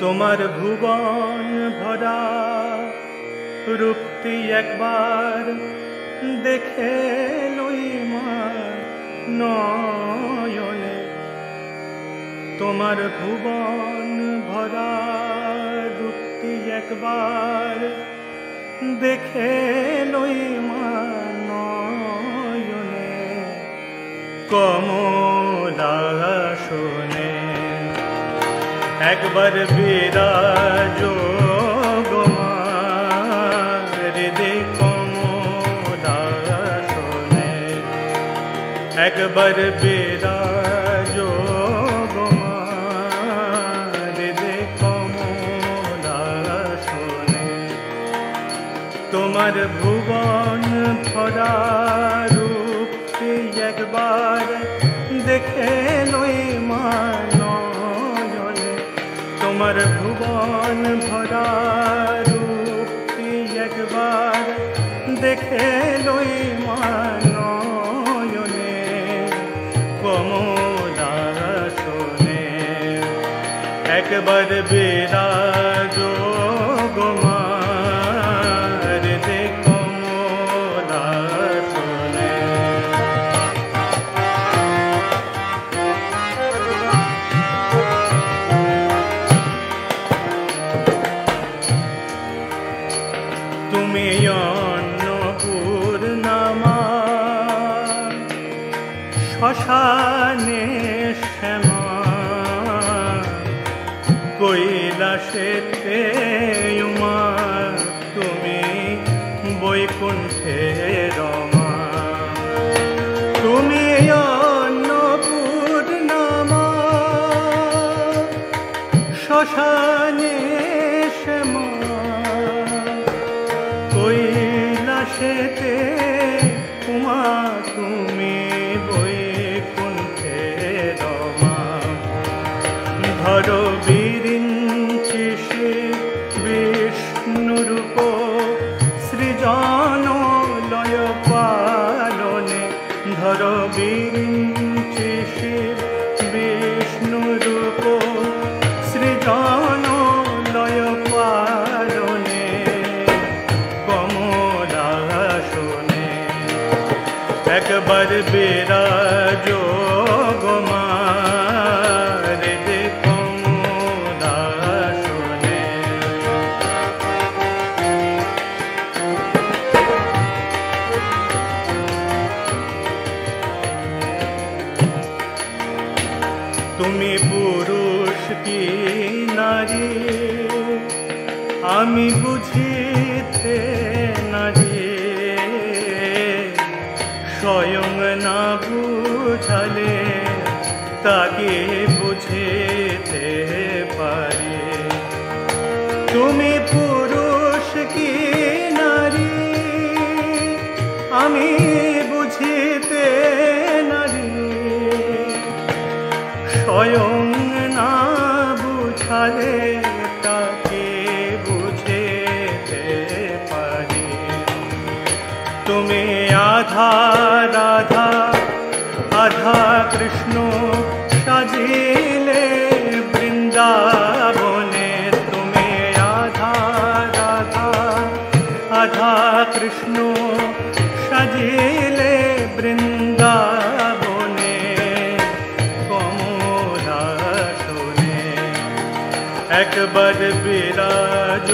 তোমার ভুবন ভরা রূপটি একবার দেখে লই মা নয়নে। তোমার ভুবন ভরা রূপটি একবার দেখে লই মা নয়নে। কমলাসনে একবার বিরাজ গো মা হৃদে কমলাসনে। একবার বিরাজ গো মা হৃদে কমলাসনে। তোমার ভুবন ভরা রূপটি একবার দেখে লই মা নয়নে। তোমার ভুবন ভরা রূপটি একবার দেখে লই মা নয়নে। কমলাসনে একবার বিরাজ গো মা হৃদে কমলাসনে। তুমি অন্নপূর্ণা শ্মশানে শ্যামা কৈলাসেতে উমা তুমি বৈকুণ্ঠে রমা। তুমি অন্নপূর্ণা শ্মশানে শ্যামা কৈলাসেতে উমা তুমি বৈকুণ্ঠে রমা। ধরো বিরিঞ্চি বিষ্ণুরূপ সৃজন লয় পালনে। ধরো বিরিঞ্চি বিষ্ণুরূপ সৃজন লয় পালনে। কমলাসনে একবার বিরাজ গো মা হৃদে কমলাসনে। তুমি পুরুষ কি নারী আমি বুঝিতে নারী। স্বয়ং না বুঝালে তাকে বুঝিতে পারি। তুমি পুরুষ কি নারী আমি বুঝিতে নারী। স্বয়ং না বুঝালে তাকে বুঝিতে পারি। তুমি আধা রাধা আধা কৃষ্ণ সাজিলে বৃন্দাবনে। তুমি আধা রাধা আধা কৃষ্ণ সাজিলে বৃন্দাবনে। কমলাসনে একবার বিরাজ